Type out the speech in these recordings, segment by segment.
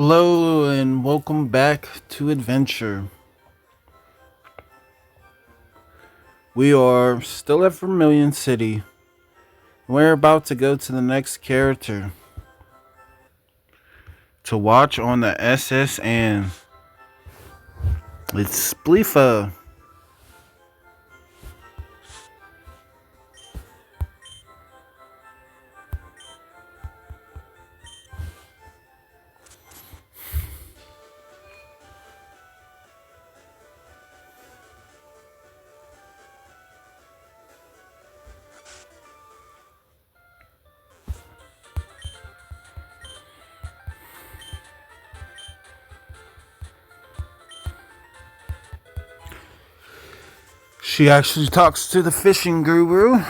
Hello and welcome back to Adventure. We are still at Vermilion City. We're about to go to the next character to watch on the SS and it's Spleafa. She actually talks to the fishing guru.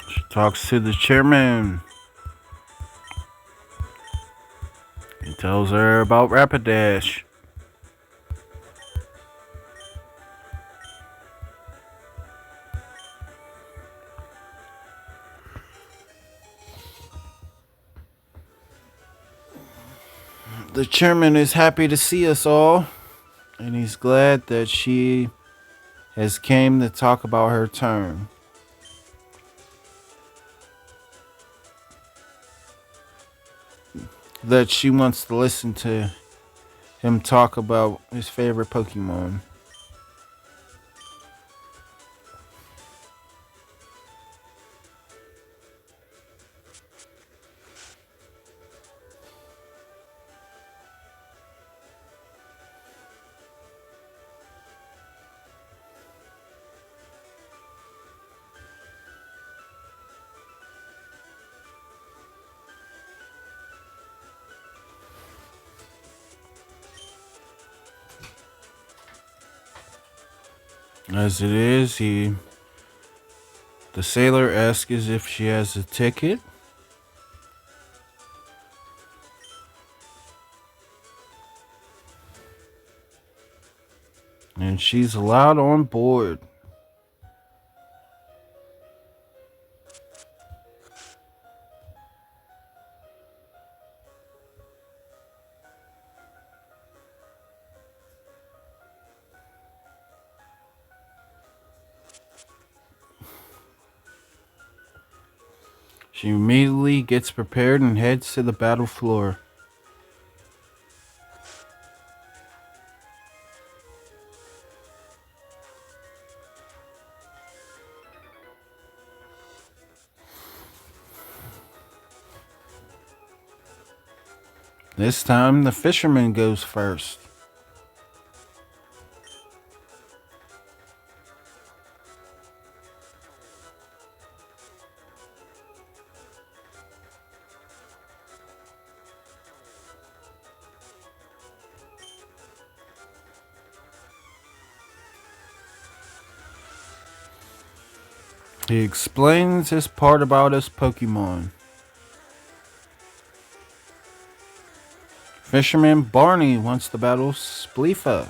She talks to the chairman. He tells her about Rapidash. The chairman is happy to see us all, and he's glad that she has came to talk about her turn. That she wants to listen to him talk about his favorite Pokemon. As it is, the sailor asks if she has a ticket. And she's allowed on board. She immediately gets prepared and heads to the battle floor. This time, the fisherman goes first. He explains his part about his Pokemon. Fisherman Barney wants to battle Spleafa.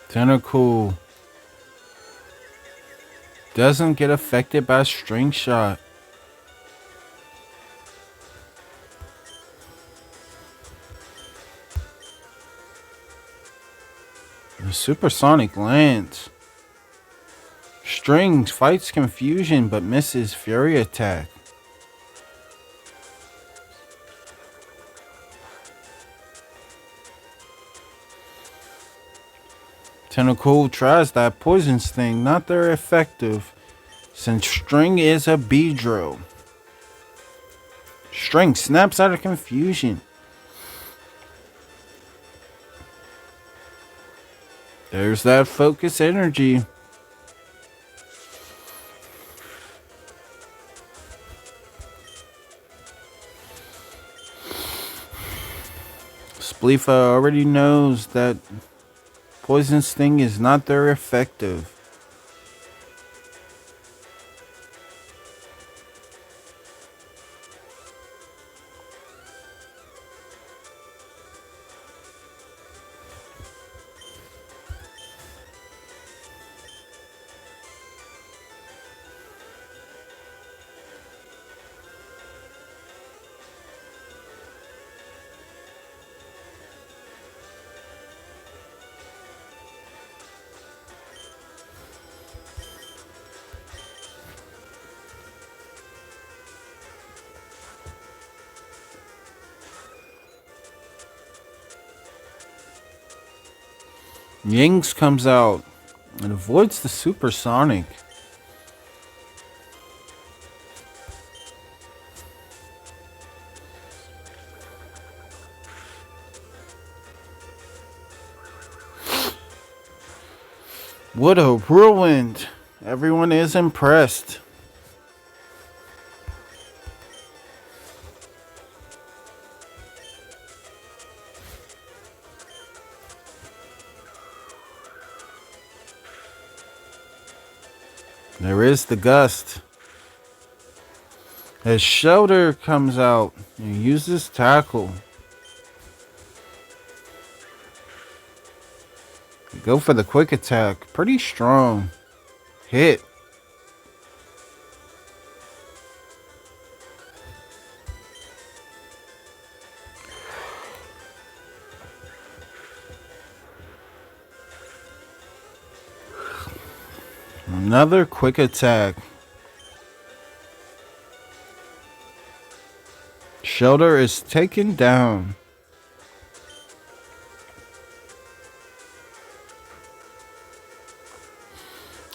Tentacle doesn't get affected by string shot. The supersonic lands. Strings fights confusion but misses fury attack. Tentacle tries that poison sting, not very effective, since String is a Beedrill. String snaps out of confusion. There's that focus energy. Spleafa already knows that poison sting is not very effective. Yings comes out and avoids the supersonic. What a whirlwind! Everyone is impressed. There is the gust. As Shelter comes out and uses tackle. Go for the quick attack. Pretty strong. Hit. Another quick attack. Shelter is taken down.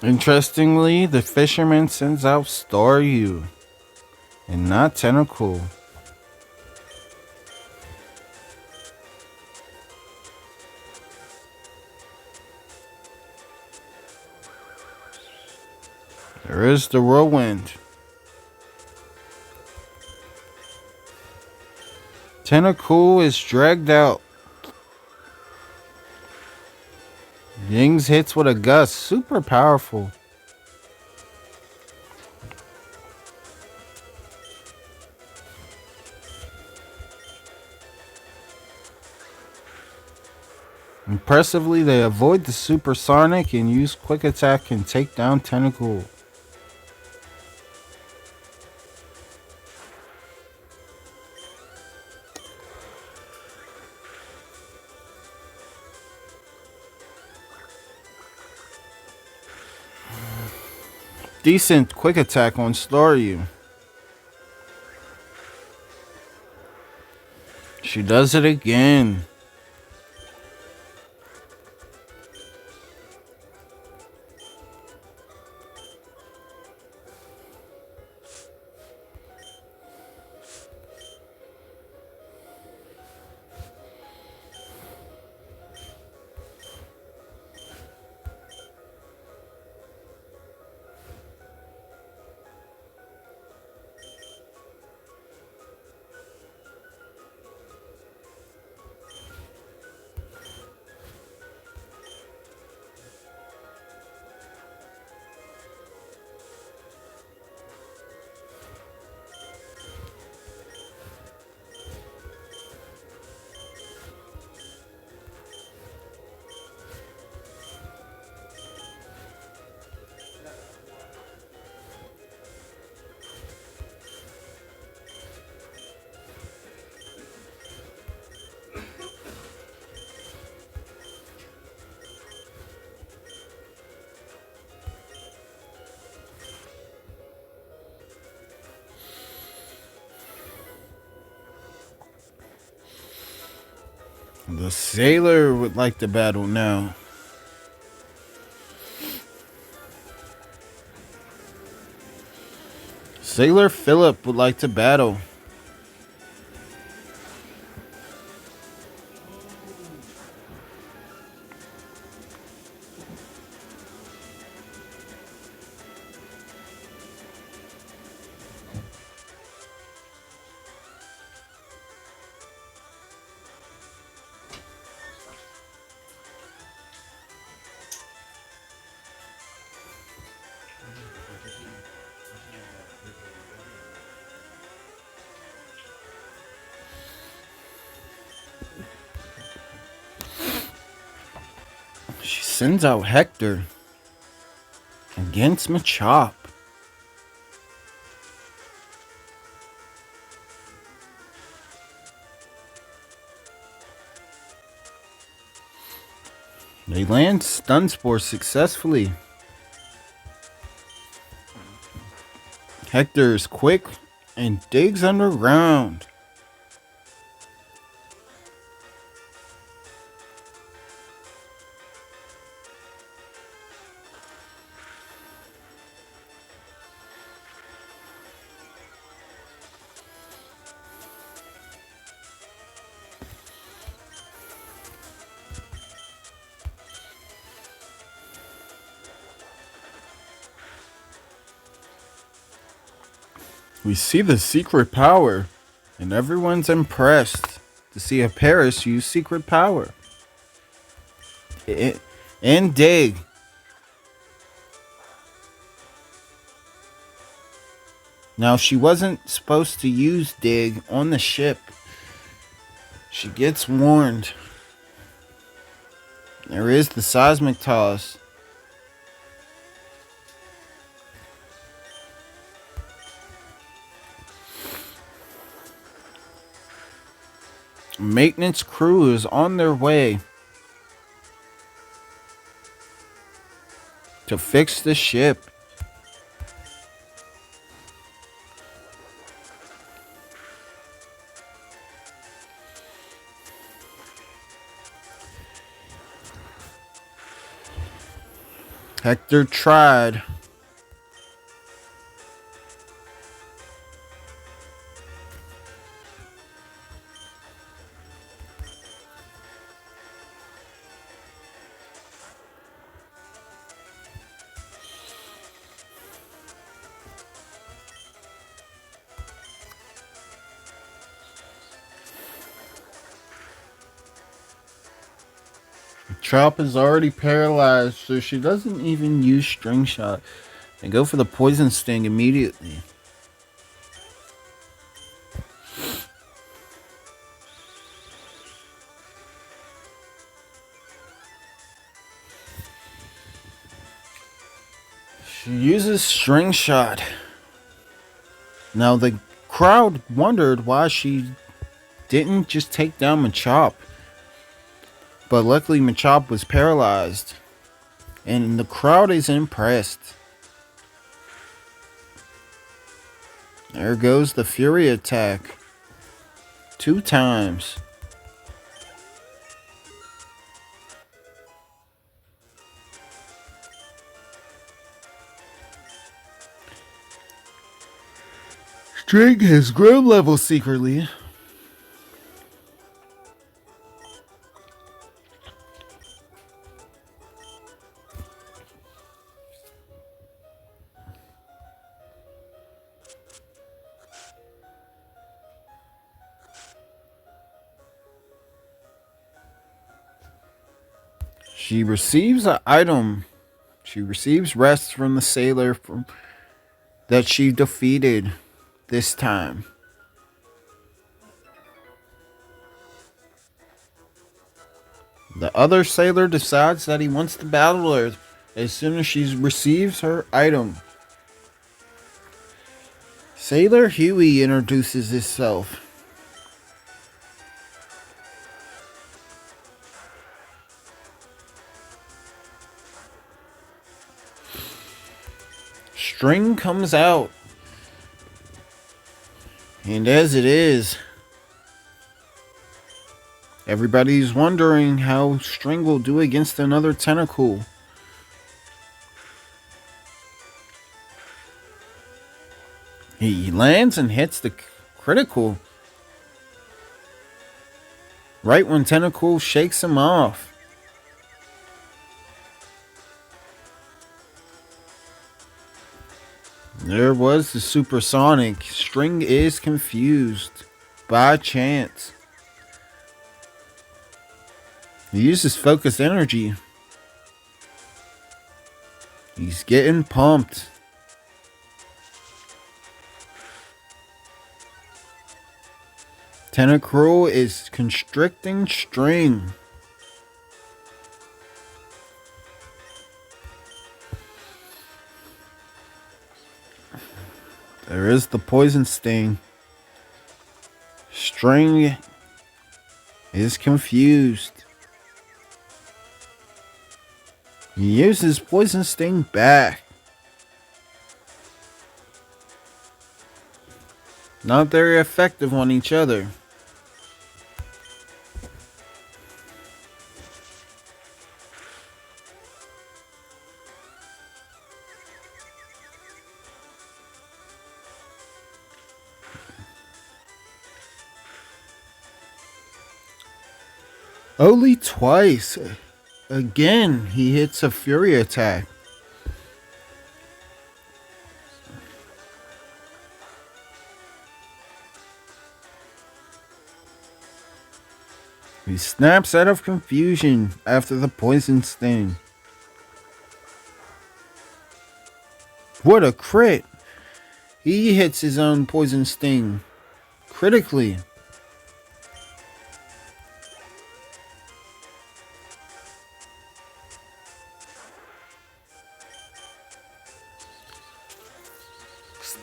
Interestingly, the fisherman sends out Staryu and not Tentacle. There is the whirlwind. Tentacle is dragged out. Yings hits with a gust, super powerful. Impressively, they avoid the supersonic and use quick attack and take down Tentacle. Decent quick attack on Staryu. She does it again. The sailor would like to battle now. Sailor Philip would like to battle. She sends out Hector against Machop. They land Stun Spore successfully. Hector is quick and digs underground. We see the secret power, and everyone's impressed to see a Paris use secret power. And dig. Now, she wasn't supposed to use dig on the ship. She gets warned. There is the seismic toss. Maintenance crew is on their way to fix the ship. Hector tried. Chop is already paralyzed, so she doesn't even use string shot and go for the poison sting immediately. She uses string shot. Now the crowd wondered why she didn't just take down Machop. But luckily Machop was paralyzed. And the crowd is impressed. There goes the Fury attack. 2 times. String has grown level secretly. She receives an item. She receives rest from the sailor that she defeated this time. The other sailor decides that he wants to battle her as soon as she receives her item. Sailor Huey introduces himself. String comes out. And as it is, everybody's wondering how String will do against another tentacle. He lands and hits the critical right when Tentacle shakes him off. There was the supersonic. String is confused by chance. He uses focused energy. He's getting pumped. Tentacruel is constricting String. There is the poison sting. String is confused. He uses poison sting back. Not very effective on each other. Only twice. Again, he hits a fury attack. He snaps out of confusion after the poison sting. What a crit! He hits his own poison sting critically.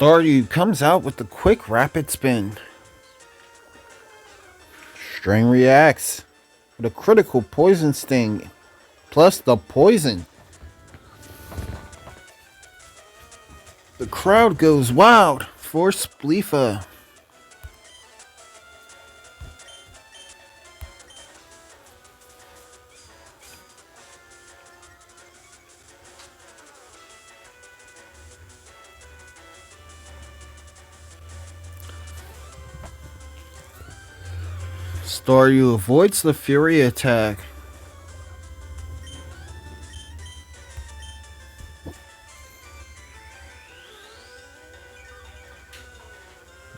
Staryu comes out with the quick rapid spin. String reacts with a critical poison sting, plus the poison. The crowd goes wild for Spleafa. Staryu avoids the fury attack.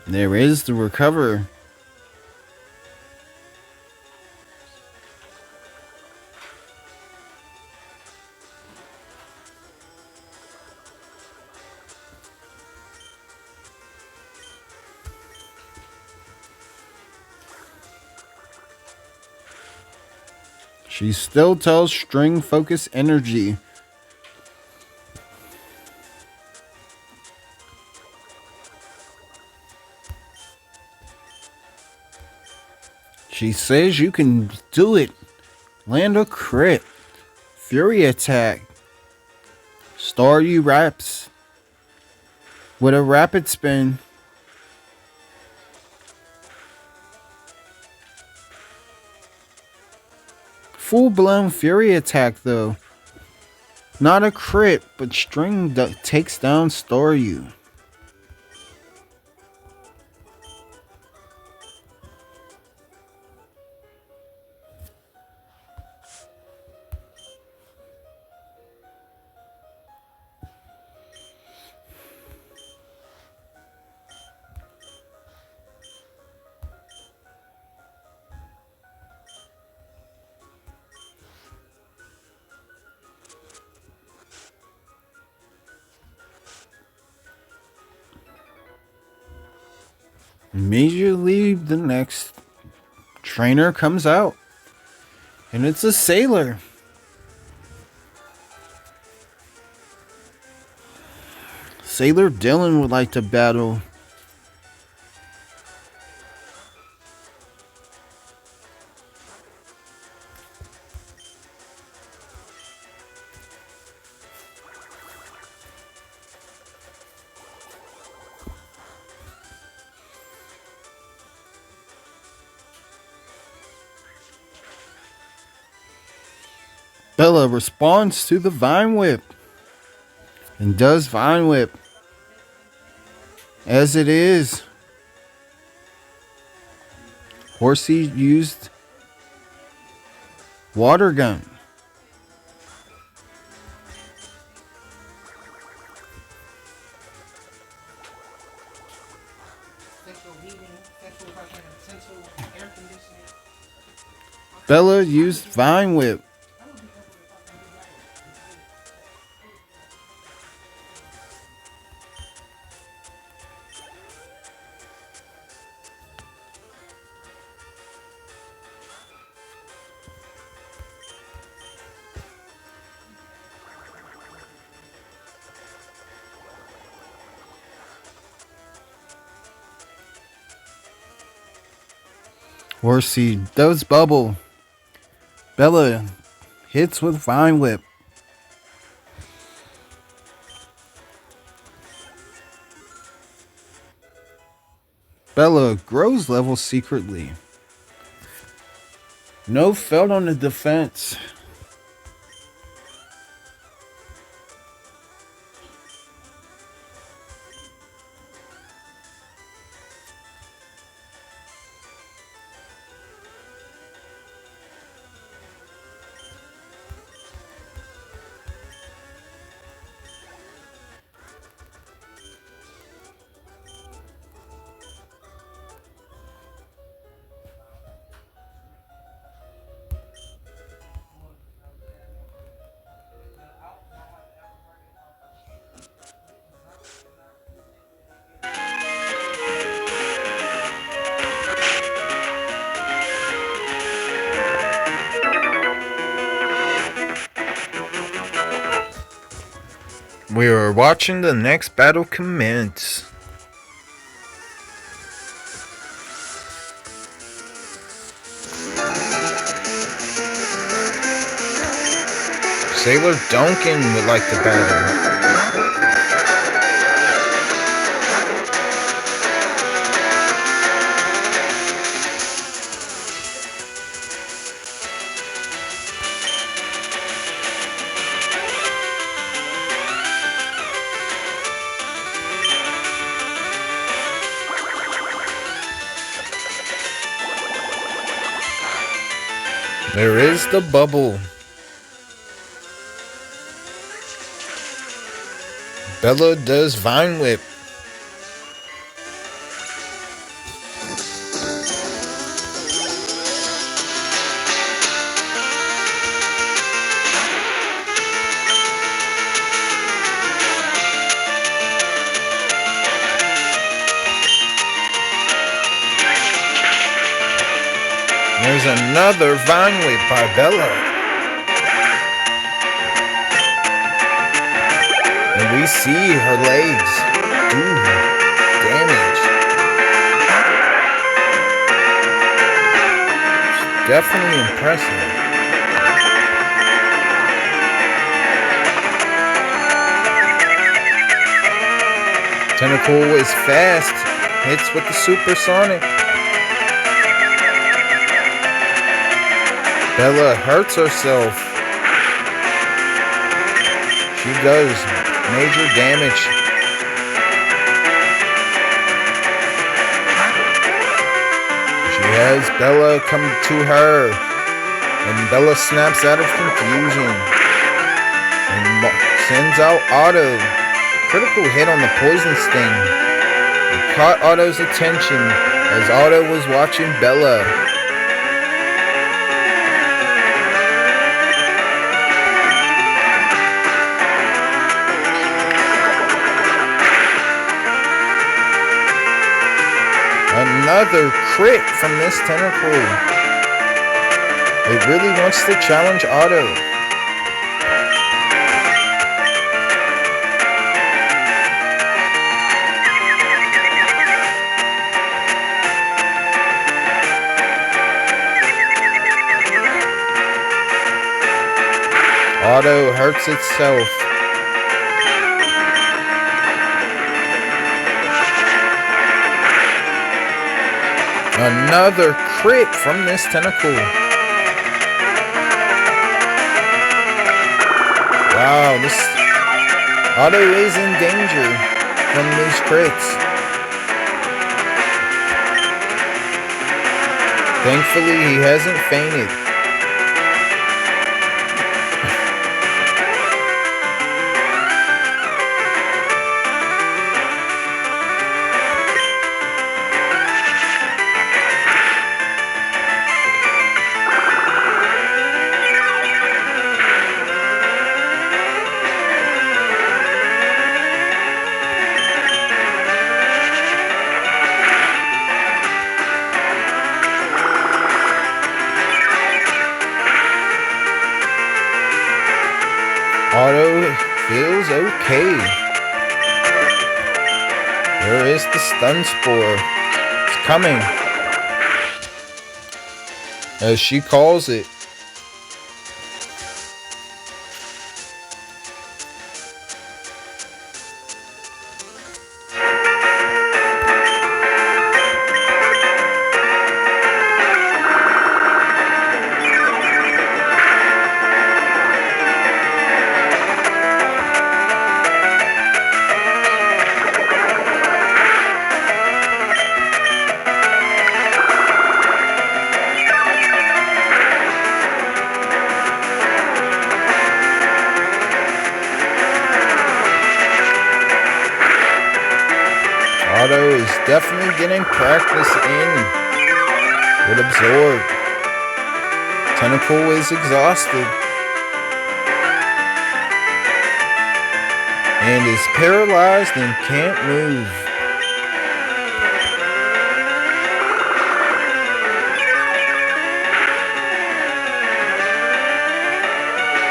There is the recover. She still tells String focus energy. She says you can do it. Land a crit. Fury attack. Staryu wraps with a rapid spin. Full-blown fury attack though. Not a crit, but String takes down Staryu. Immediately the next trainer comes out, and it's a sailor. Sailor Dylan would like to battle. Bella responds to the Vine Whip and does Vine Whip. As it is, Horsey used water gun. Bella used Vine Whip. Horsey does bubble. Bella hits with Vine Whip. Bella grows level secretly. No failed on the defense. We are watching the next battle commence. Sailor Duncan would like the battle. There is the bubble. Bella does Vine Whip. There's another Vine Whip by Bella. And we see her legs do damage. It's definitely impressive. Tentacle is fast. Hits with the supersonic. Bella hurts herself. She does major damage. She has Bella come to her, and Bella snaps out of confusion and sends out Otto. Critical hit on the poison sting. It caught Otto's attention as Otto was watching Bella. Another crit from this tentacle. It really wants to challenge Otto. Otto hurts itself. Another crit from this tentacle. Wow, this Otto is in danger from these crits. Thankfully, he hasn't fainted. Otto feels okay. There is the stun spore. It's coming. As she calls it. Otto is definitely getting practice in with Absorb. Tentacle is exhausted and is paralyzed and can't move.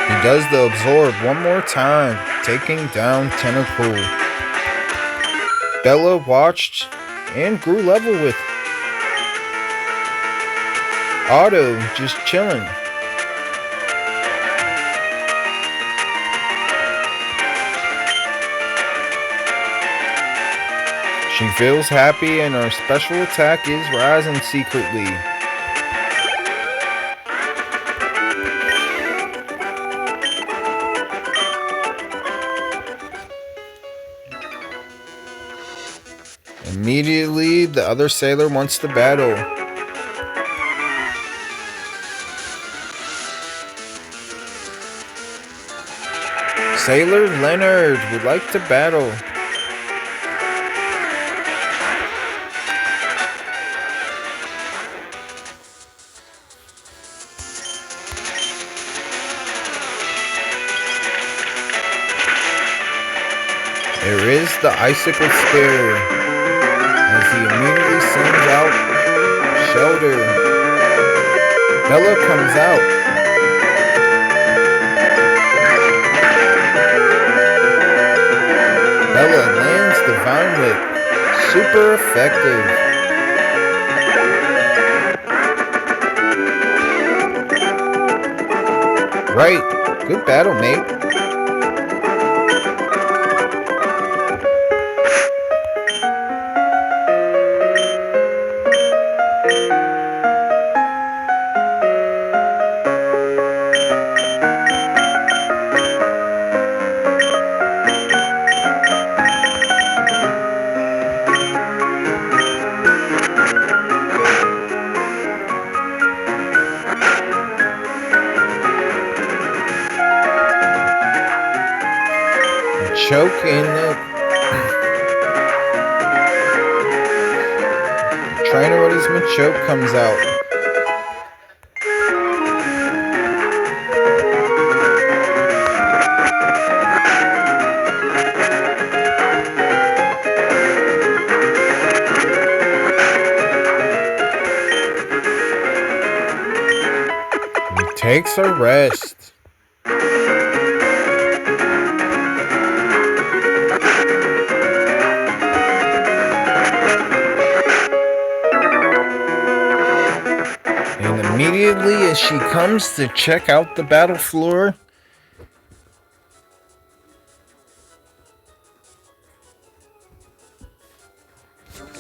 He does the Absorb one more time, taking down Tentacle. Bella watched and grew level with Otto just chilling. She feels happy and her special attack is rising secretly. Immediately, the other sailor wants to battle. Sailor Leonard would like to battle. There is the icicle spear. As he immediately sends out Shelter. Bella comes out. Bella lands Divine Whip. Super effective. Right. Good battle, mate. Choke in the trainer what is Machoke comes out. He takes a rest. Immediately as she comes to check out the battle floor,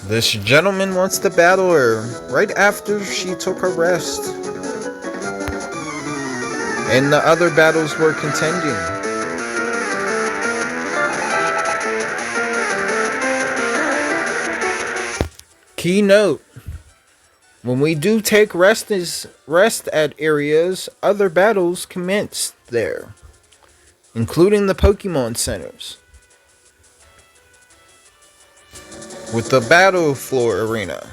this gentleman wants to battle her right after she took a rest. And the other battles were contending. Keynote. When we do take rest at areas, other battles commence there, including the Pokémon Centers, with the Battle Floor Arena.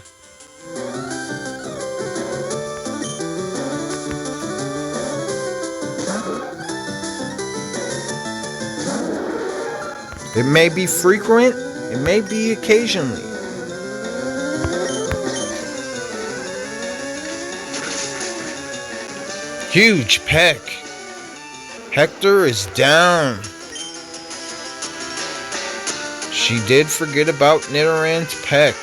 It may be frequent, it may be occasionally. Huge peck. Hector is down. She did forget about Nidorann's peck.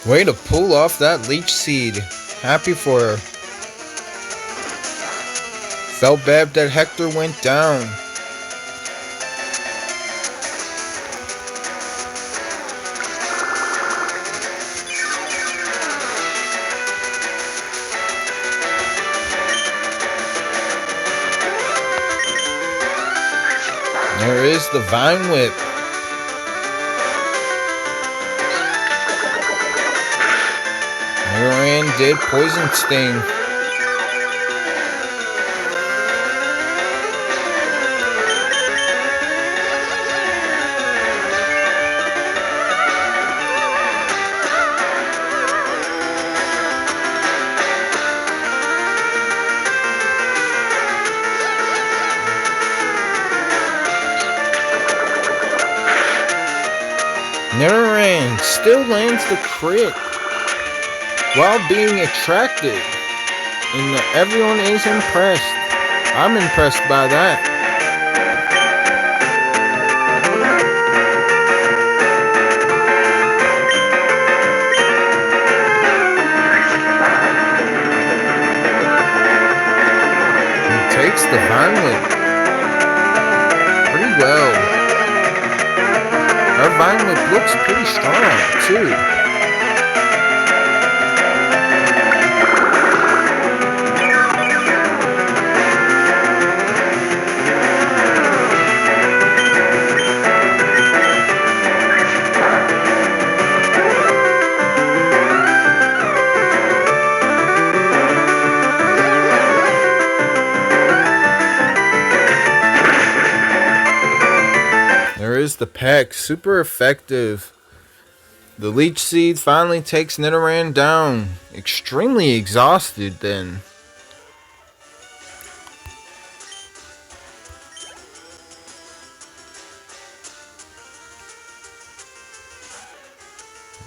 Way to pull off that leech seed. Happy for her. Felt bad that Hector went down. There is the Vine Whip. Nidoran did Poison Sting. Nidoran still lands the crit while being attracted, and everyone is impressed. I'm impressed by that. He takes the Vine Whip pretty well. Her Vine Whip looks pretty strong too. The peck, super effective. The Leech Seed finally takes Nidoran down. Extremely exhausted then.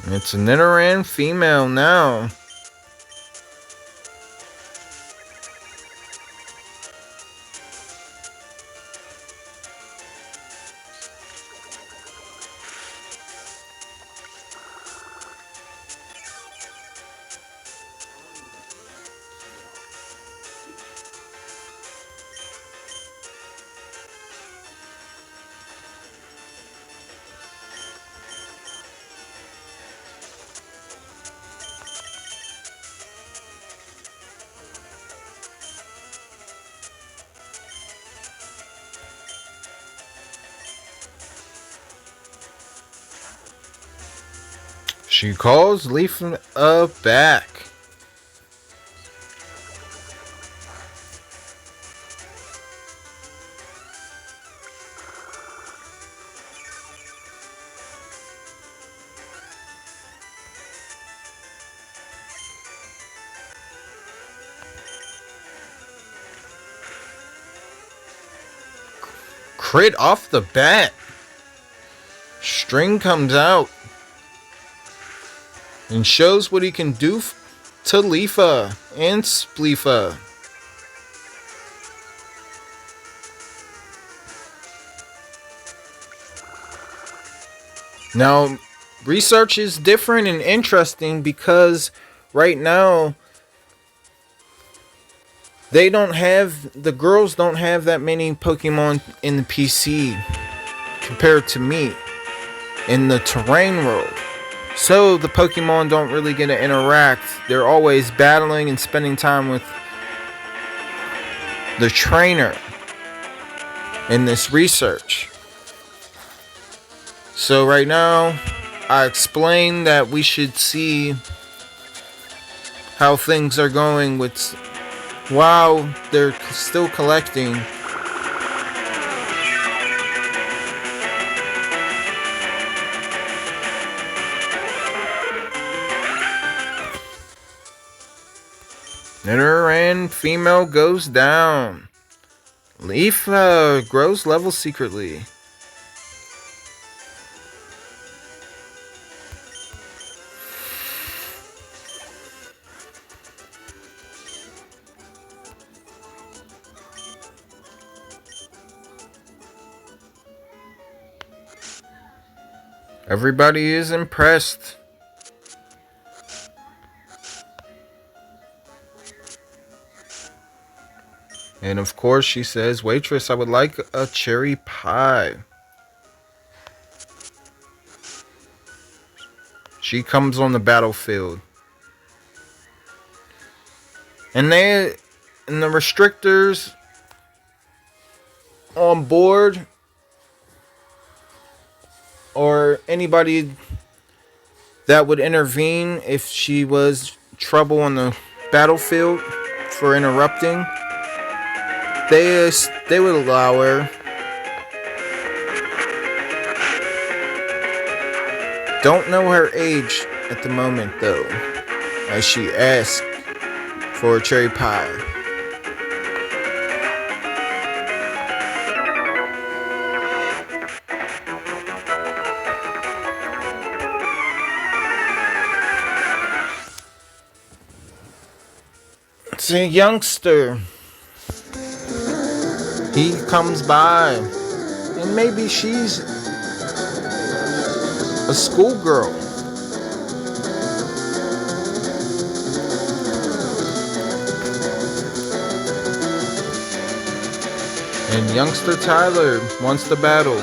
It's a Nidoran female now. She calls Spleafa back. Crit off the bat. String comes out and shows what he can do to Leafa and Spleafa. Now, research is different and interesting because right now, the girls don't have that many Pokemon in the PC compared to me in the terrain world. So the Pokemon don't really get to interact. They're always battling and spending time with the trainer in this research. So right now, I explained that we should see how things are going with while they're still collecting. Litter and female goes down. Leaf grows level secretly. Everybody is impressed. And of course she says, "Waitress, I would like a cherry pie." She comes on the battlefield. And the restrictors on board, or anybody that would intervene if she was trouble on the battlefield for interrupting, they would allow her. Don't know her age at the moment though, as she asked for a cherry pie. It's a youngster. He comes by, and maybe she's a schoolgirl. And youngster Tyler wants to battle.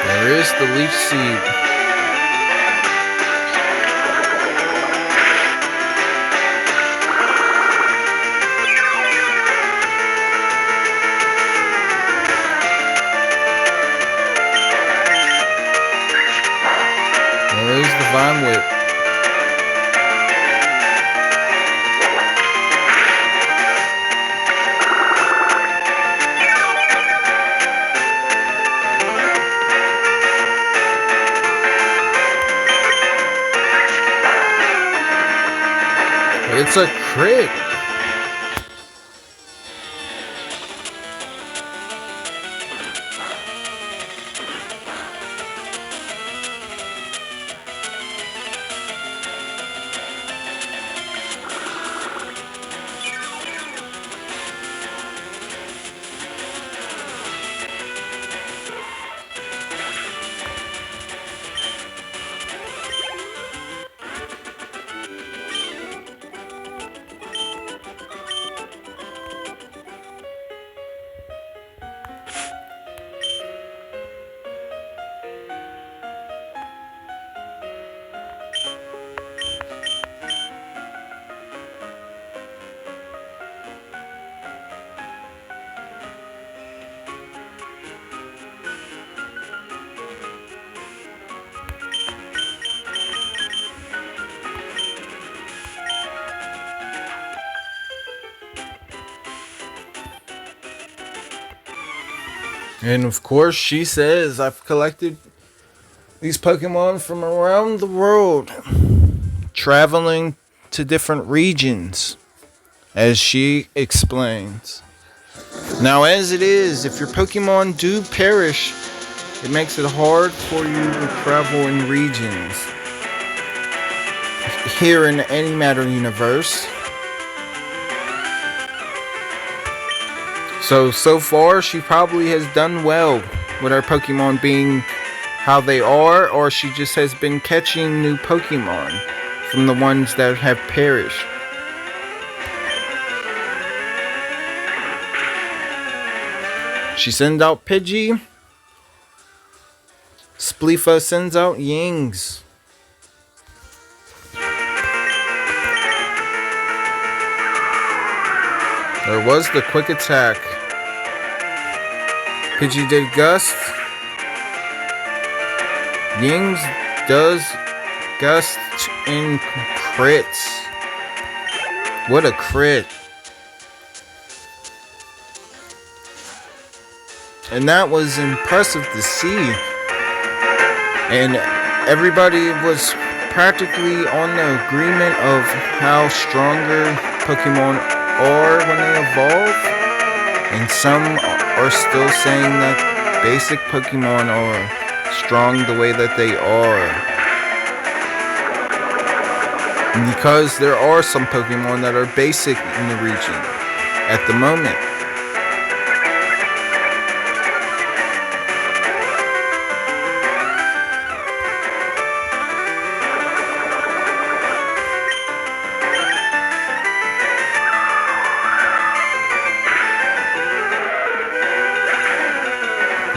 There is the leaf seed. There is the vine whip. It's a crit. And of course she says, "I've collected these Pokemon from around the world, traveling to different regions," as she explains. Now, as it is, if your Pokemon do perish, it makes it hard for you to travel in regions. here in the Antimatter universe. So far, she probably has done well with our Pokemon being how they are, or she just has been catching new Pokemon from the ones that have perished. She sends out Pidgey. Spleafa sends out Yings. There was the quick attack. Pidgey did Gust. Yings does Gust in crits. What a crit. And that was impressive to see. And everybody was practically on the agreement of how stronger Pokemon are when they evolve. And some are still saying that basic Pokemon are strong the way that they are. Because there are some Pokemon that are basic in the region at the moment.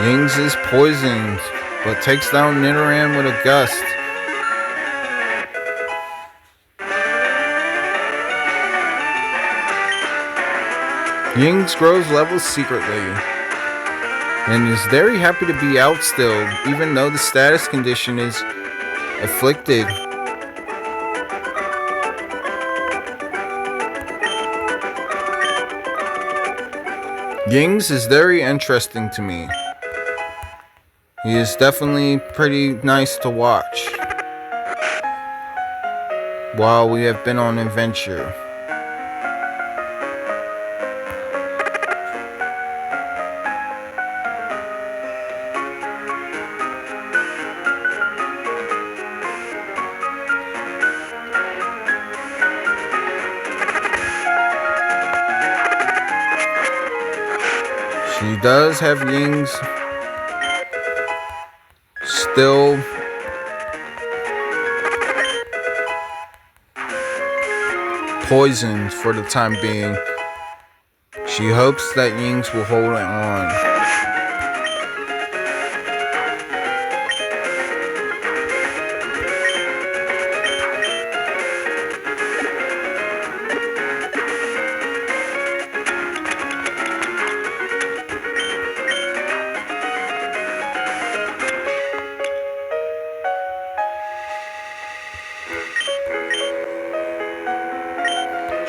Yings is poisoned, but takes down Nidoran with a Gust. Yings grows levels secretly, and is very happy to be out still, even though the status condition is afflicted. Yings is very interesting to me. He is definitely pretty nice to watch while we have been on adventure. She does have Yings still poisoned for the time being. She hopes that Yings will hold it on.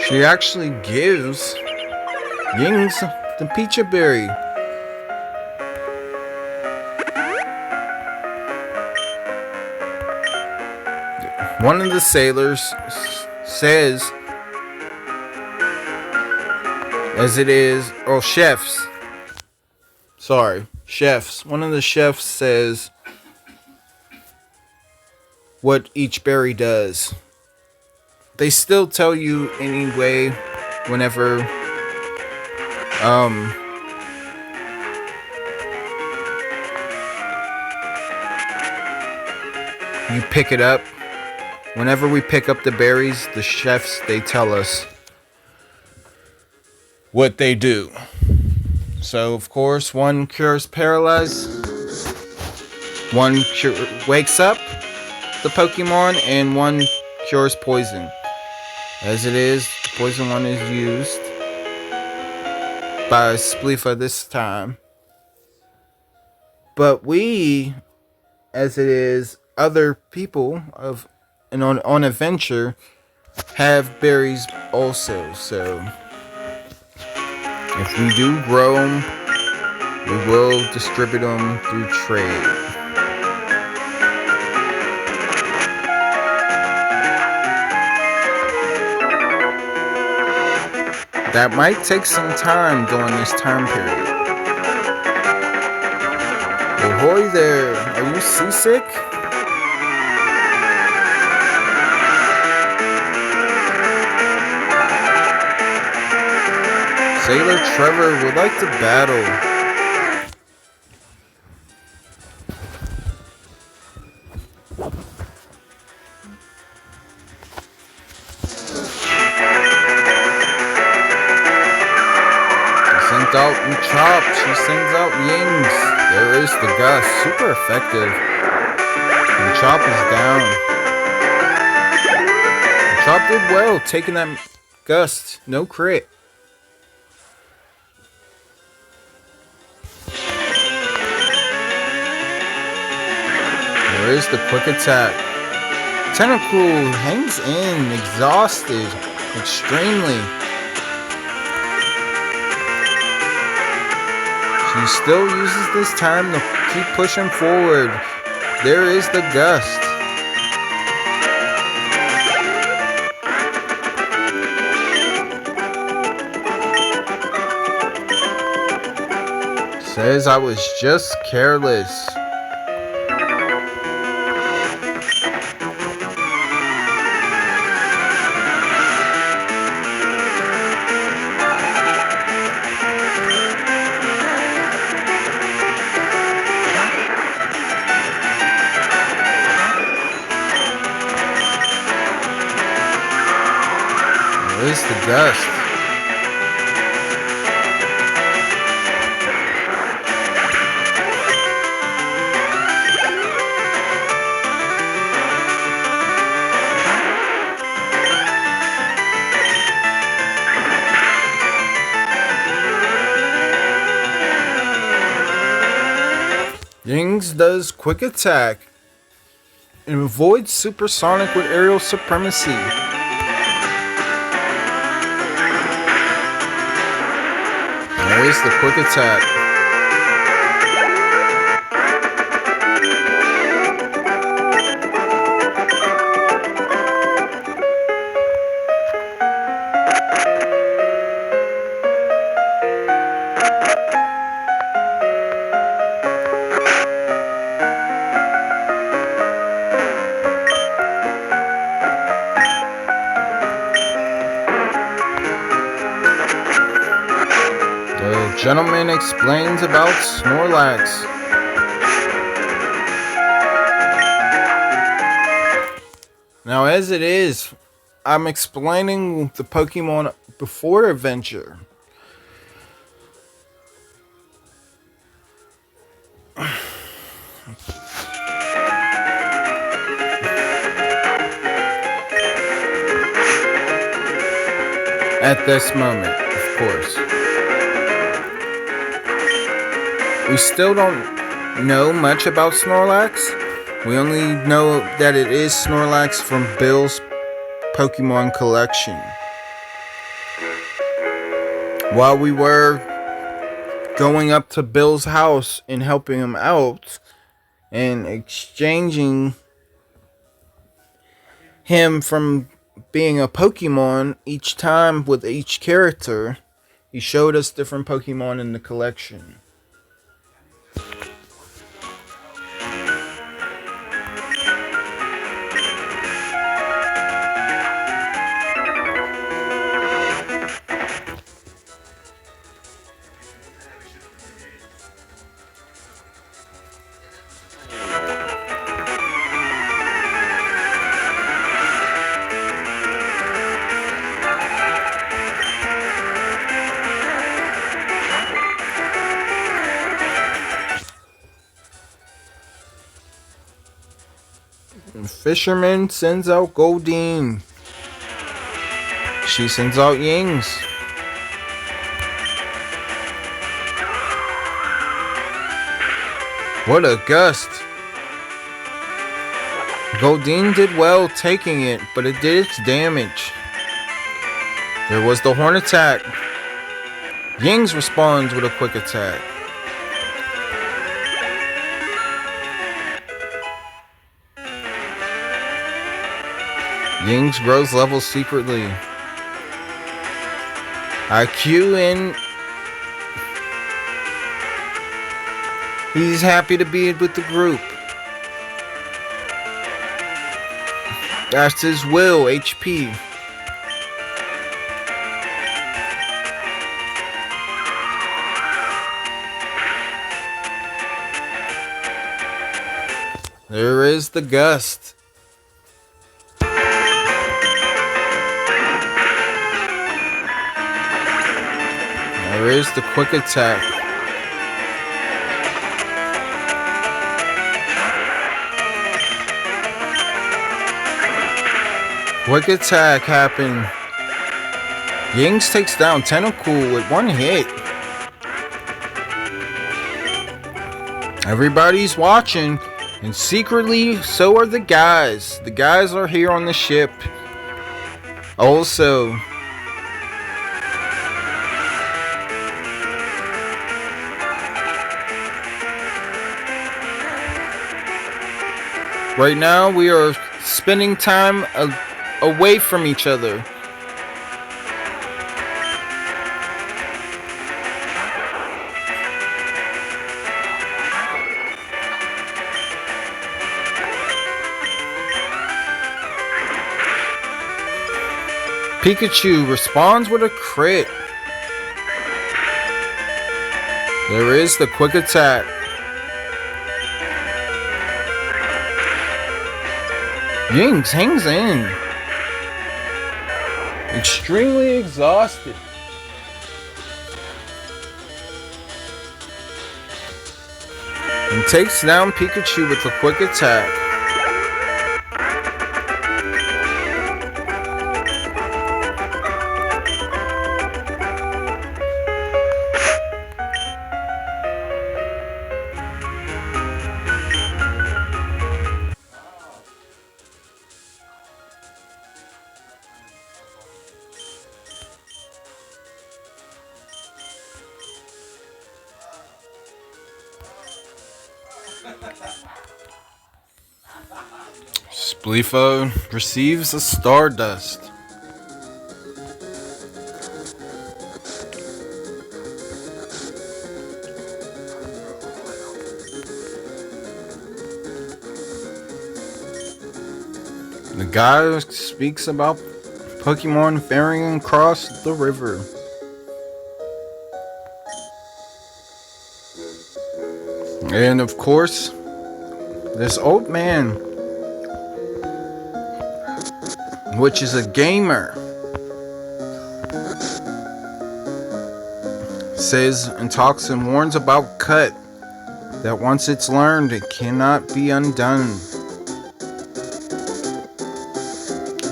She actually gives Yings the Pecha Berry. One of the sailors says, as it is, or chefs. Sorry, chefs. One of the chefs says what each berry does. They still tell you anyway whenever you pick it up. Whenever we pick up the berries, the chefs, they tell us what they do. So of course, one cures paralyzed, one wakes up the Pokemon, and one cures poison. As it is, the poison one is used by Spleafa this time. But we, as it is, other people on adventure have berries also. So if we do grow them, we will distribute them through trade. That might take some time during this time period. Ahoy there! Are you seasick? Sailor Trevor would like to battle. Sends out Chop. She sends out Yings. There is the Gust. Super effective. And Chop is down. And Chop did well taking that Gust. No crit. There is the quick attack. Tentacle hangs in, exhausted, extremely. She still uses this time to keep pushing forward. There is the Gust. Says I was just careless. There's the Gust. Yings does quick attack and avoids supersonic with aerial supremacy. There's the quick attack. Gentleman explains about Snorlax. Now, as it is, I'm explaining the Pokemon before adventure. At this moment, of course. We still don't know much about Snorlax. We only know that it is Snorlax from Bill's Pokemon collection. While we were going up to Bill's house and helping him out and exchanging him from being a Pokemon each time with each character, he showed us different Pokemon in the collection. Fisherman sends out Goldeen. She sends out Yings. What a Gust. Goldeen did well taking it, but it did its damage. There was the Horn attack. Yings responds with a quick attack. Yings grows levels secretly. IQ in. He's happy to be with the group. That's his will, HP. There is the gust. There is the quick attack. Quick attack happened. Yings takes down Tentacool with one hit. Everybody's watching, and secretly, so are the guys. The guys are here on the ship. Also, right now we are spending time away from each other. Pikachu responds with a crit. There is the quick attack. Yings hangs in. Extremely exhausted. And takes down Pikachu with a quick attack. Spleafa receives a Stardust. The guy speaks about Pokemon ferrying across the river. And of course, this old man, which is a gamer, says and talks and warns about Cut, that once it's learned, it cannot be undone.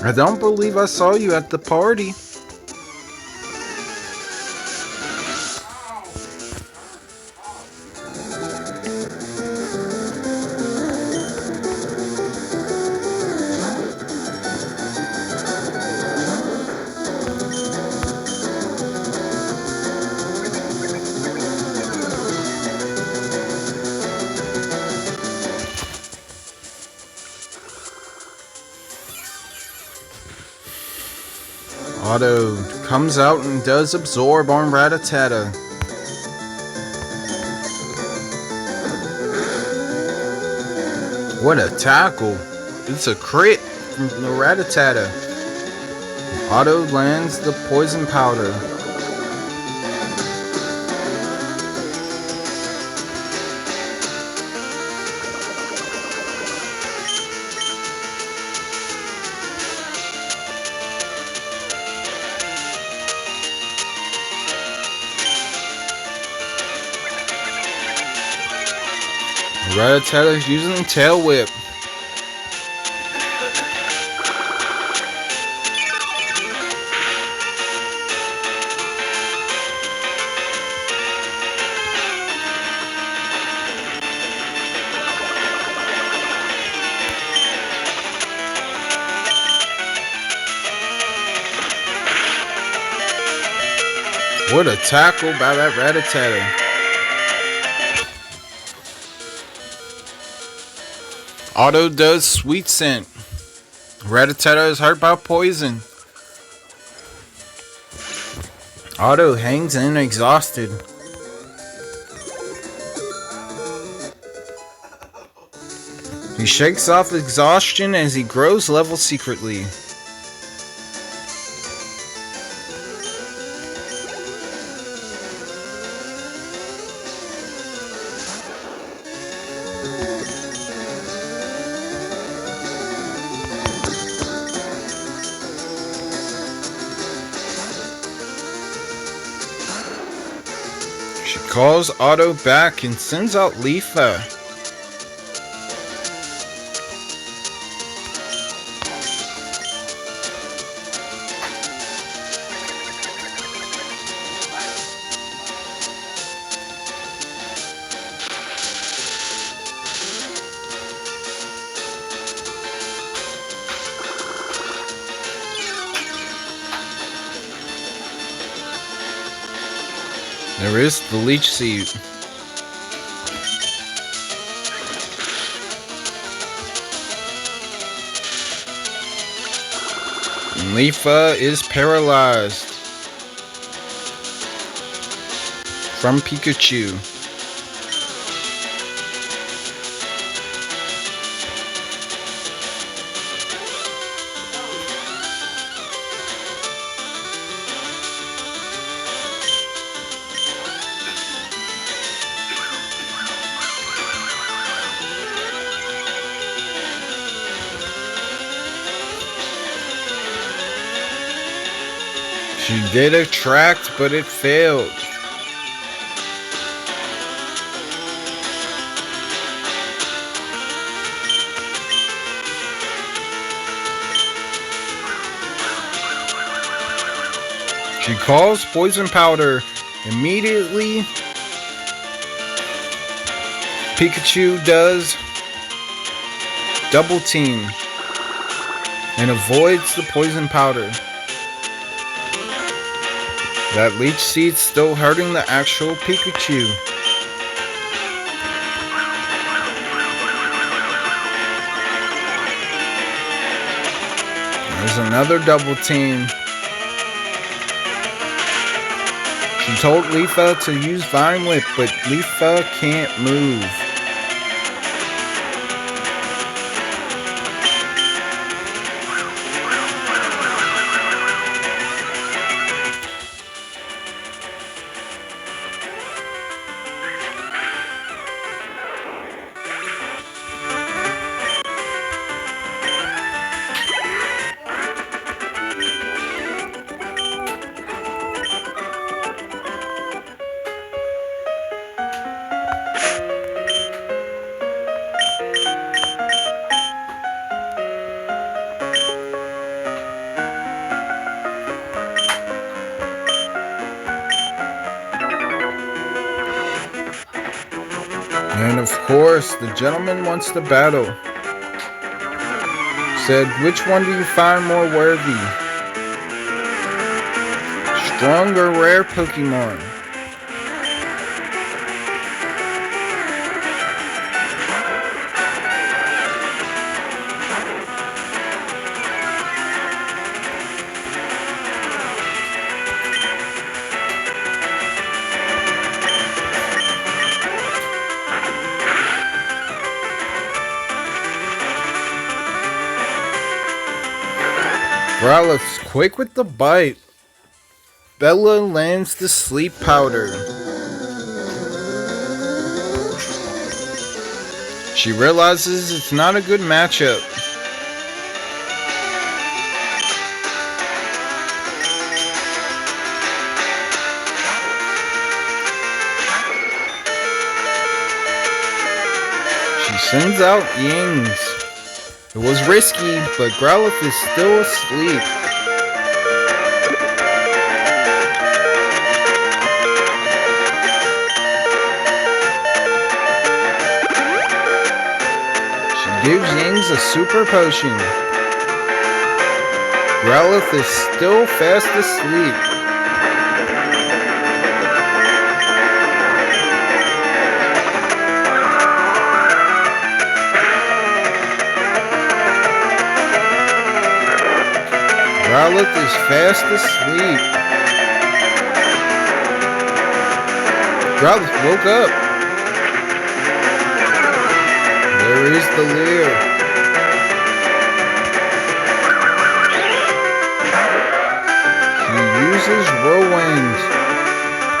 I don't believe I saw you at the party. Otto comes out and does absorb on Rattata. What a tackle. It's a crit from the Rattata. Otto lands the poison powder. Rattata's using Tail Whip. What a tackle by that Rattata. Otto does Sweet Scent. Rattata is hurt by poison. Otto hangs in exhausted. He shakes off exhaustion as he grows level secretly. She calls Otto back and sends out Spleafa. There is the leech seed. Spleafa is paralyzed from Pikachu. She did attract, but it failed. She calls poison powder. Immediately, Pikachu does double team and avoids the poison powder. That leech seed's still hurting the actual Pikachu. There's another double team. She told Spleafa to use Vine Whip, but Spleafa can't move. And of course, the gentleman wants to battle. Said, which one do you find more worthy? Strong or rare Pokemon? Growlithe's quick with the bite. Bella lands the sleep powder. She realizes it's not a good matchup. She sends out Yings. It was risky, but Growlithe is still asleep. She gives Yings a super potion. Growlithe is still fast asleep. Growlithe is fast asleep. Growlithe woke up. There is the leer. She uses Whirlwind.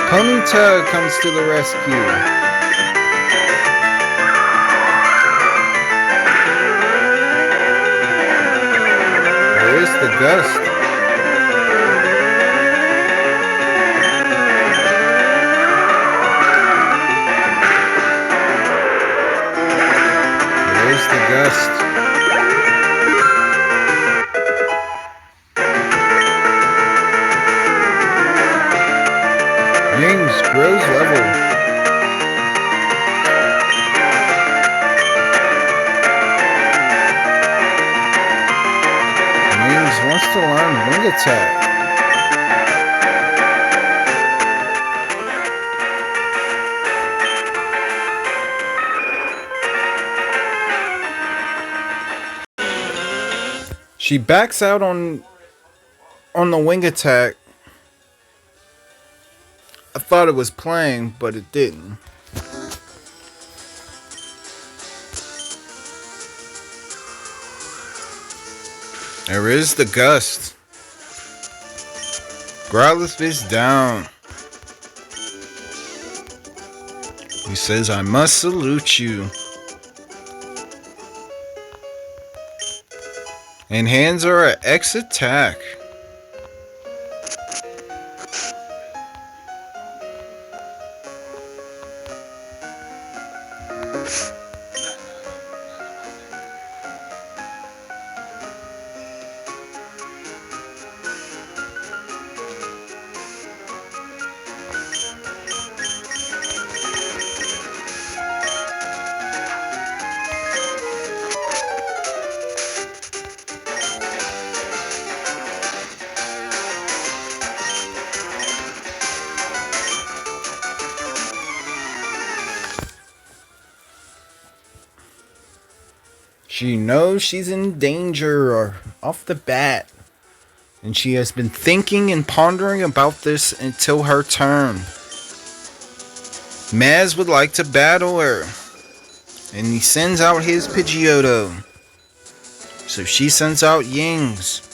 Ponyta comes to the rescue. There is the gust. gust. Ying's grows level. Ying's wants to learn wing attack. She backs out on the wing attack. I thought it was playing, but it didn't. There is the gust. Growlithe is down. He says, I must salute you. And hands are at X attack. She knows she's in danger off the bat. And she has been thinking and pondering about this until her turn. Maz would like to battle her. And he sends out his Pidgeotto. So she sends out Ying's.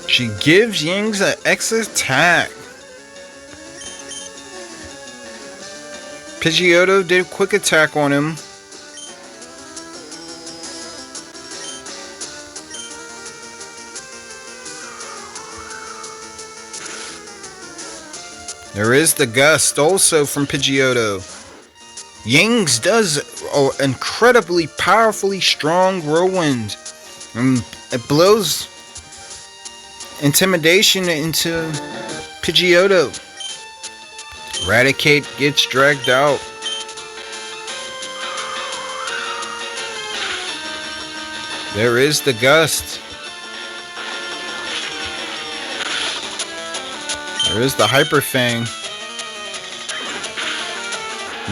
She gives Ying's an X attack. Pidgeotto did a quick attack on him. There is the gust also from Pidgeotto. Ying's does an incredibly powerfully strong whirlwind. And it blows intimidation into Pidgeotto. Eradicate gets dragged out. There is the gust. There is the Hyper Fang.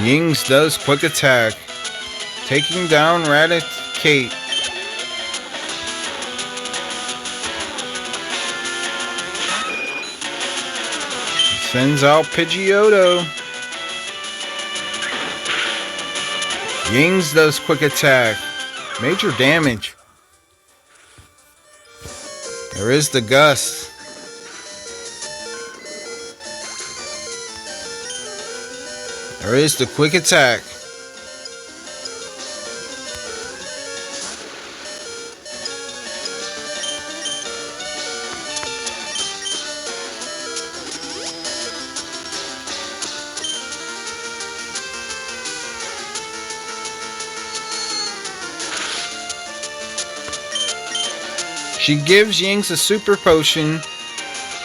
Ying's does quick attack, taking down Eradicate. Sends out Pidgeotto. Ying's does quick attack. Major damage. There is the gust. There is the quick attack. She gives Ying's a super potion,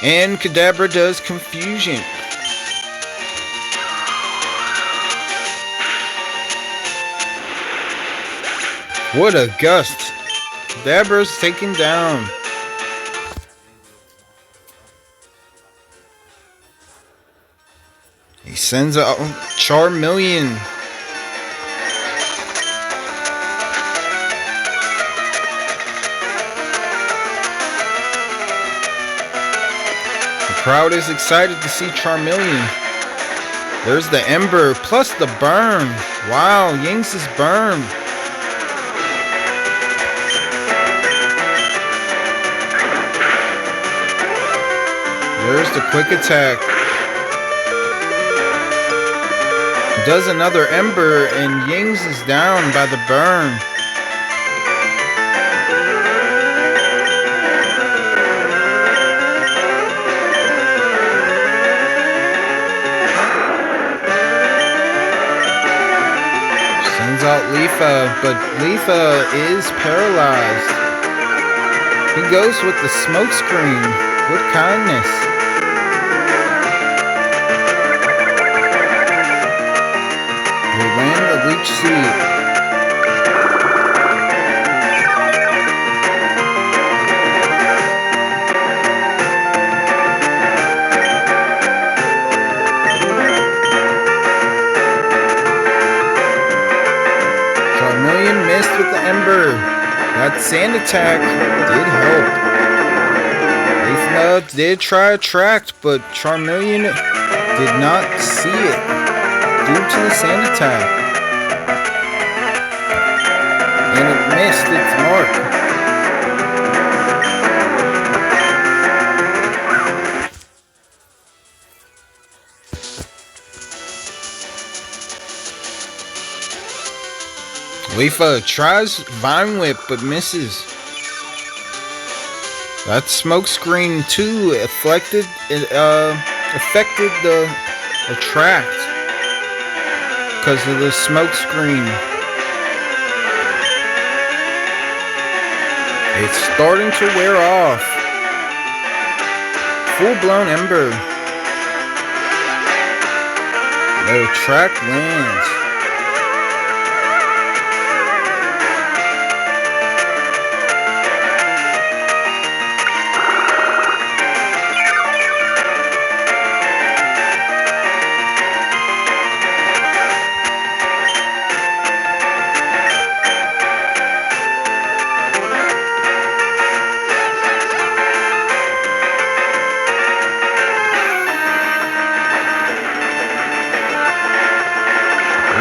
and Kadabra does confusion. What a gust. Kadabra's taken down. He sends out Charmeleon. The crowd is excited to see Charmeleon. There's the Ember plus the burn. Wow, Ying's is burned. There's the quick attack. Does another Ember and Ying's is down by the burn. assault Leafa, but Leafa is paralyzed. He goes with the smoke screen. With kindness. They land the leech seed. Charmeleon missed with the Ember. That sand attack did help. Leafa did try Attract, but Charmeleon did not see it due to the sand attack. And it missed its mark. Leafa tries Vine Whip but misses. That smoke screen too affected the Attract because of the smoke screen. It's starting to wear off. Full blown Ember. The Attract lands.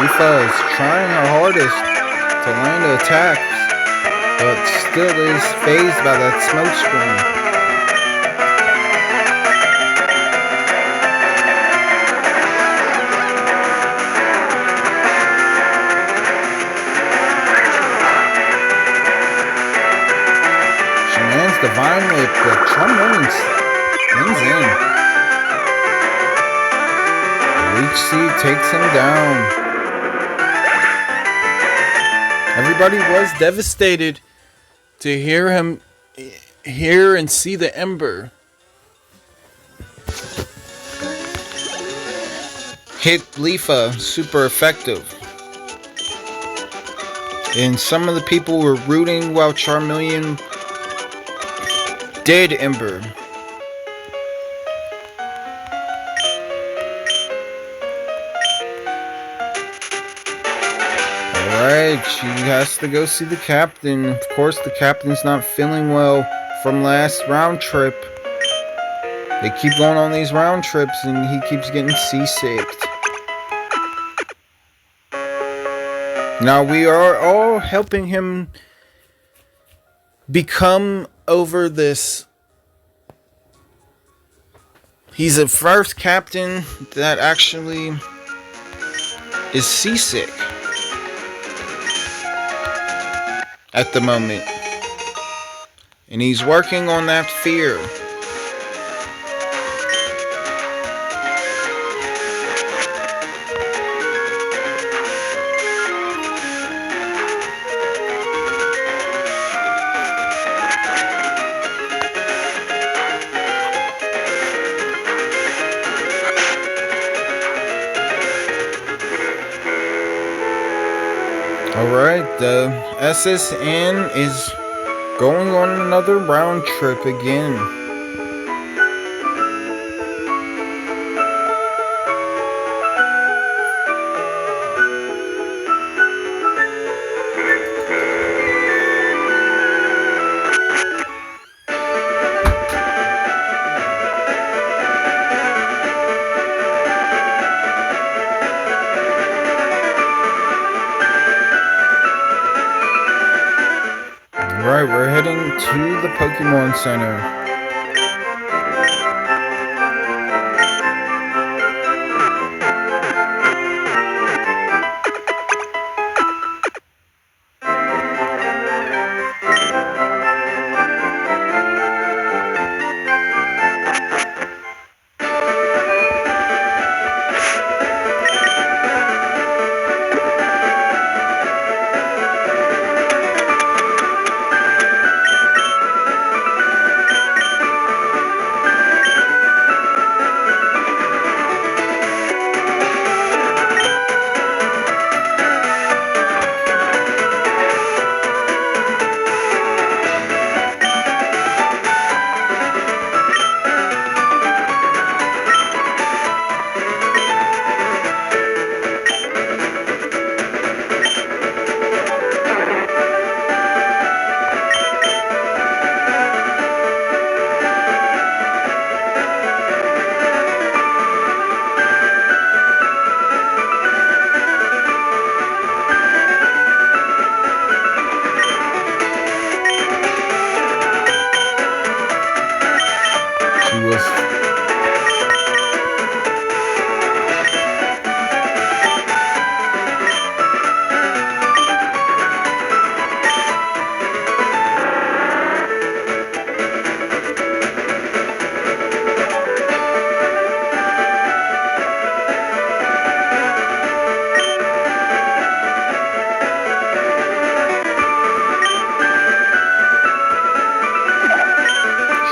Leafa is trying her hardest to land the attacks, but still is phased by that smoke screen. She lands the Vine Whip, but Charmeleon wins in. The Leech Seed takes him down. Everybody was devastated to hear and see the Ember hit Leafa super effective. And some of the people were rooting while Charmeleon did Ember. Alright, she has to go see the captain. Of course, the captain's not feeling well from last round trip. They keep going on these round trips and he keeps getting seasick. Now we are all helping him become over this. He's the first captain that actually is seasick at the moment. And he's working on that fear. Alright, the SSN is going on another round trip again. Alright, we're heading to the Pokémon Center. She was.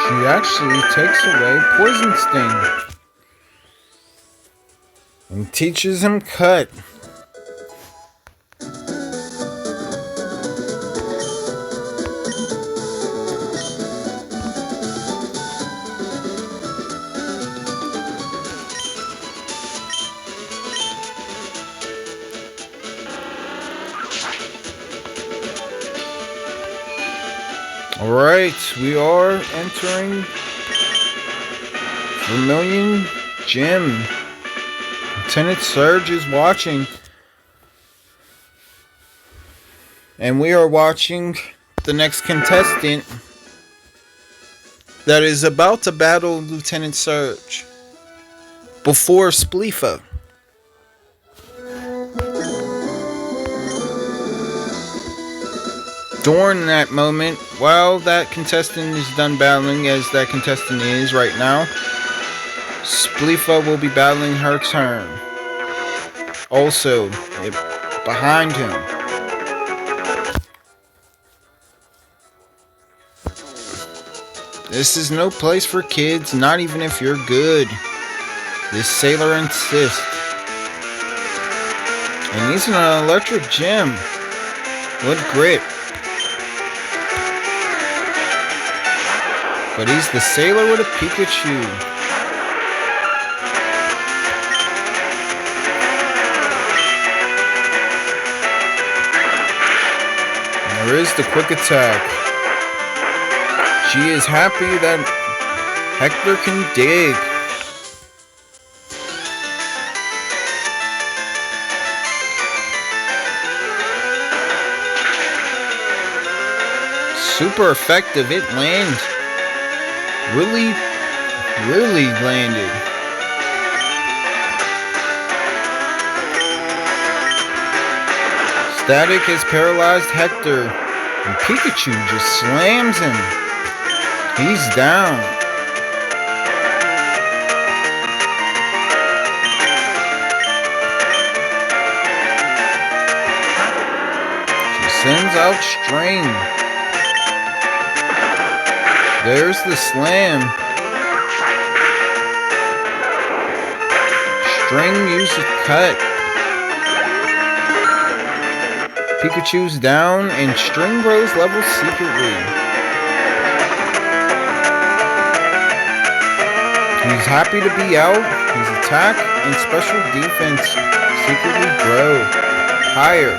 She actually takes away Poison Sting and teaches him Cut. Alright, we are entering Vermilion Gym. Lieutenant Surge is watching. And we are watching the next contestant that is about to battle Lieutenant Surge before Spleafa. During that moment, while that contestant is done battling, as that contestant is right now, Spleafa will be battling her turn. Also, behind him. This is no place for kids, not even if you're good. This sailor insists. And he's in an electric gym. What grit. But he's the sailor with a Pikachu. And there is the quick attack. She is happy that Hector can dig. Super effective, it lands. Really landed. Static has paralyzed Hector, and Pikachu just slams him. He's down. She sends out String. There's the slam. String uses Cut. Pikachu's down and String grows level secretly. He's happy to be out. His attack and special defense secretly grow higher.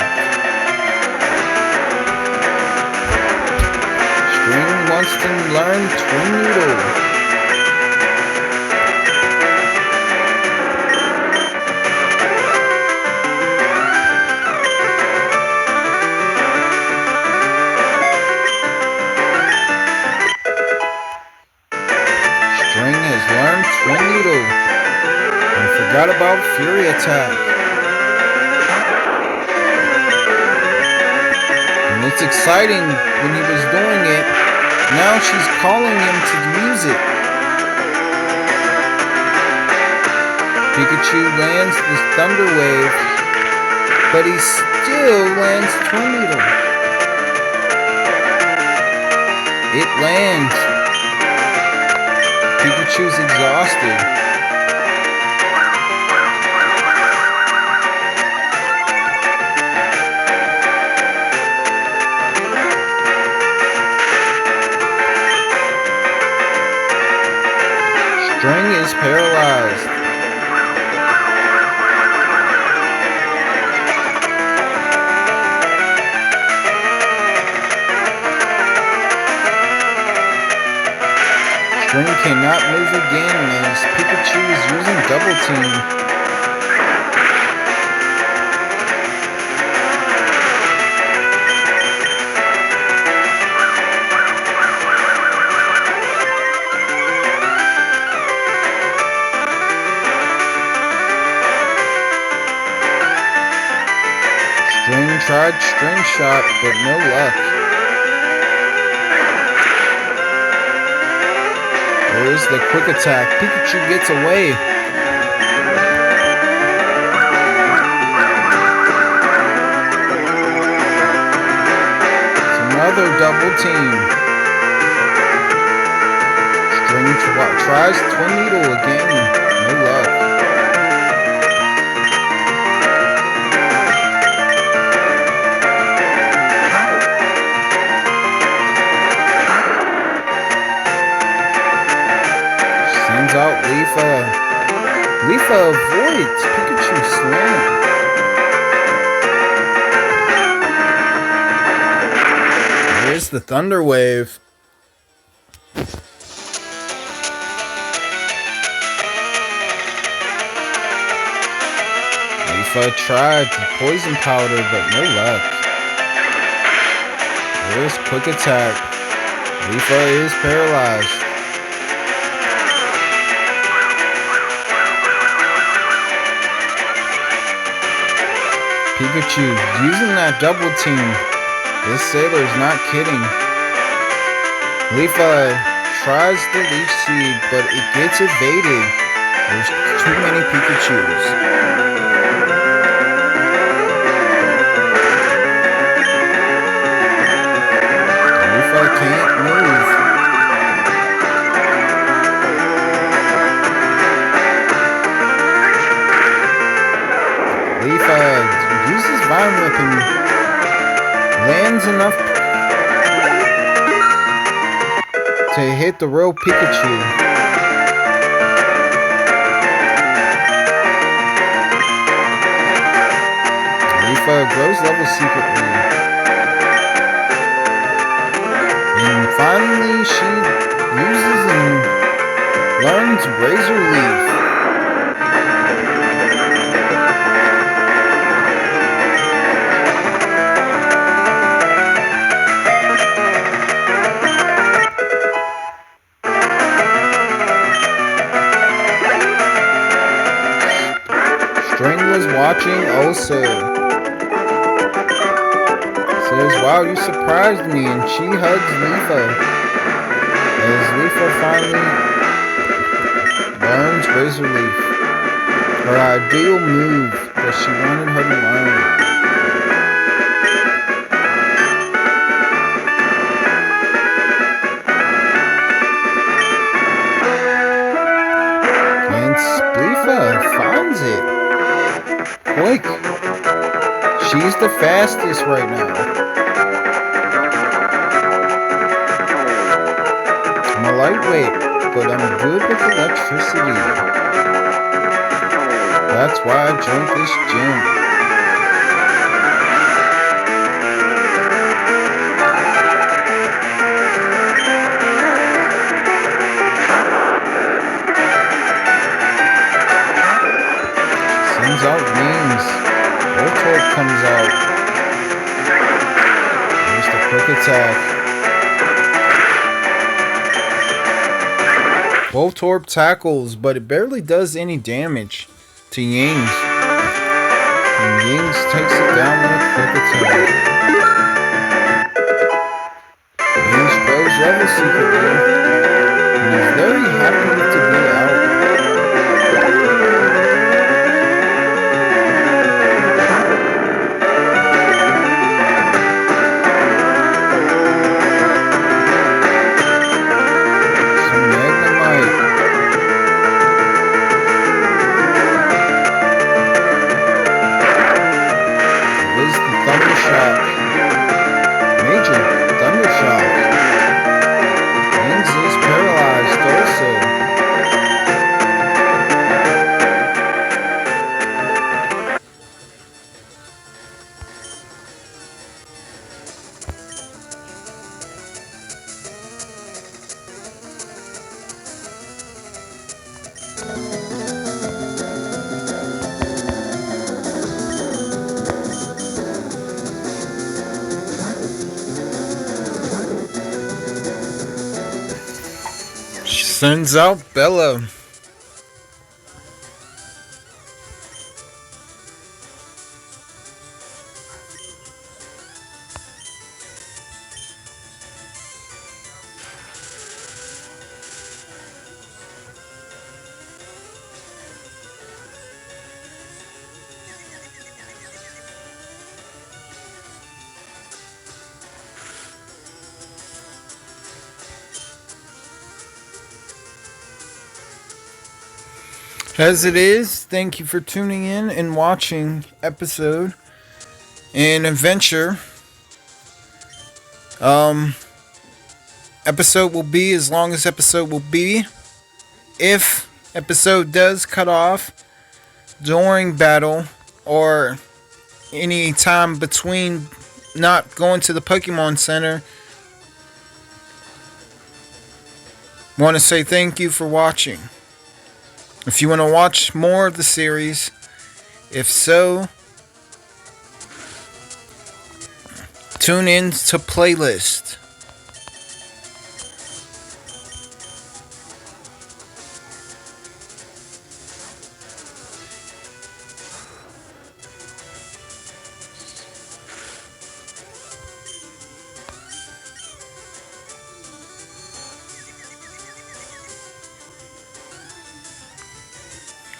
String wants to learn Twin Noodle. String has learned Twin Noodle and forgot about Fury Attack. And it's exciting when he was doing it. Now she's calling him to use it. Pikachu lands the Thunder Wave, but he still lands Twin Needle. It lands. Pikachu's exhausted. String is paralyzed. String cannot move again as Pikachu is using Double Team. tried String Shot, but no luck. There's the quick attack. Pikachu gets away. It's another double team. String tries Twin Needle again. No luck. Sends out Leafa. Leafa avoids Pikachu slam. There's the Thunder Wave. Leafa tried the Poison Powder, but no luck. There's Quick Attack. Leafa is paralyzed. Pikachu using that double team. This Sailor's not kidding. Leafa tries the Leech Seed, but it gets evaded. There's too many Pikachus. Leafa can't move. Leafa uses Vine Whip and lands enough to hit the real Pikachu. Leafa grows level secretly. And finally she uses and learns Razor Leaf. String was watching also. Says, wow, you surprised me, and she hugs Leafa. As Leafa finally learns Razor Leaf. Her ideal move that she wanted her to learn. And Spleafa finds it. Quick. She's the fastest right now. I'm a lightweight, but I'm good with electricity. That's why I joined this gym. Sends out wings. Voltorb comes out. There's the quick attack. Voltorb tackles, but it barely does any damage to Yings. And Yings takes it down with a quick attack. Yings grows level secretly. And is very happy to be out. Sends out Bella. As it is, thank you for tuning in and watching episode and adventure. Episode will be as long as episode will be. If episode does cut off during battle or any time between not going to the Pokémon Center, want to say thank you for watching. If you want to watch more of the series, if so, tune in to playlist.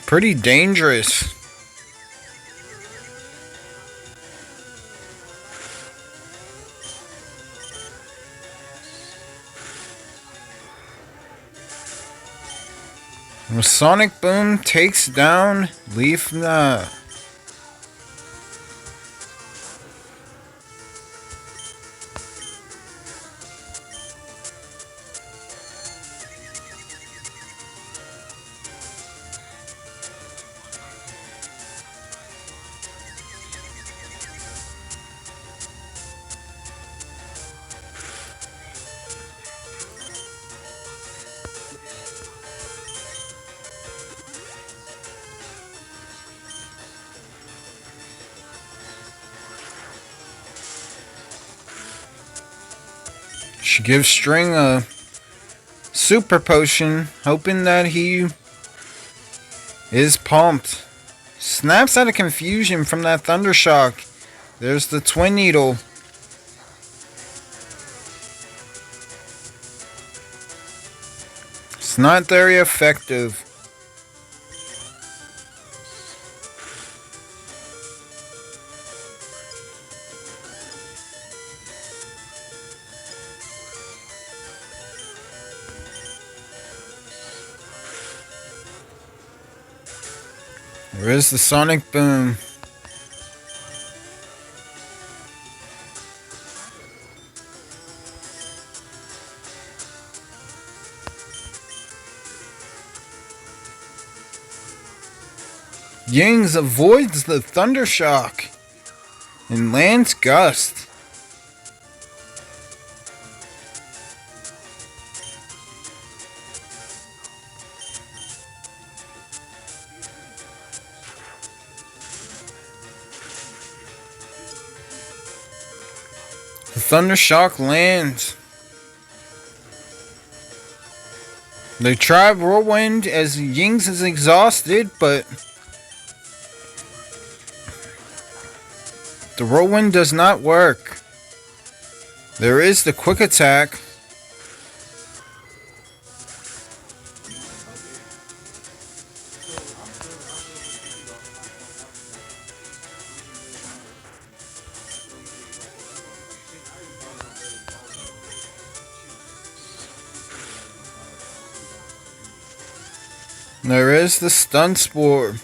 Pretty dangerous. The Sonic Boom takes down Spleafa. She gives String a super potion, hoping that he is pumped. Snaps out of confusion from that Thunder Shock. There's the Twin Needle. It's not very effective. There is the Sonic Boom. Yings avoids the Thunder Shock and lands Gust. The Thunder Shock lands. They try Whirlwind as Yings is exhausted, but the Whirlwind does not work. There is the Quick Attack. There is the Stun Spore.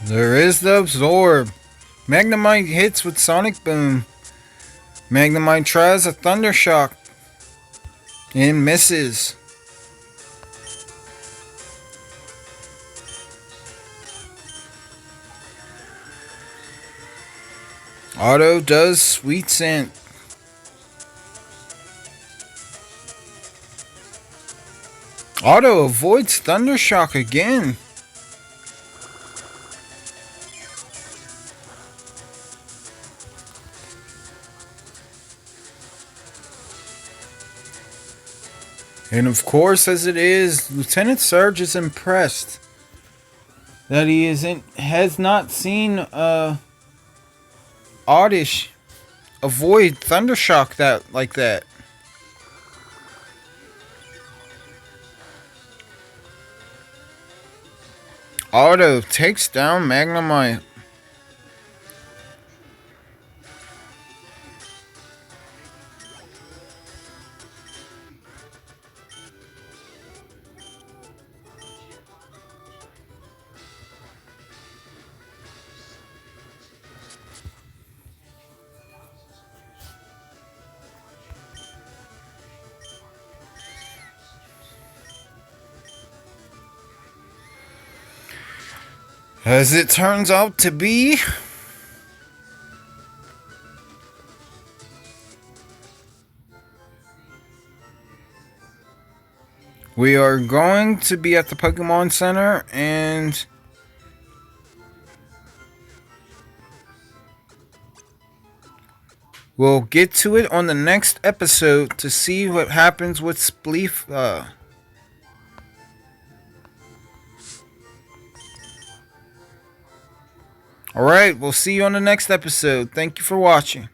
There is the Absorb. Magnemite hits with Sonic Boom. Magnemite tries a Thunder Shock and misses. Auto does Sweet Scent. Auto avoids Thunder Shock again. And of course, as it is, Lieutenant Surge is impressed. that he has not seen Oddish avoid Thundershock that like that. Otto takes down Magnemite. As it turns out to be, we are going to be at the Pokémon Center, and we'll get to it on the next episode to see what happens with Spleafa. Alright, we'll see you on the next episode. Thank you for watching.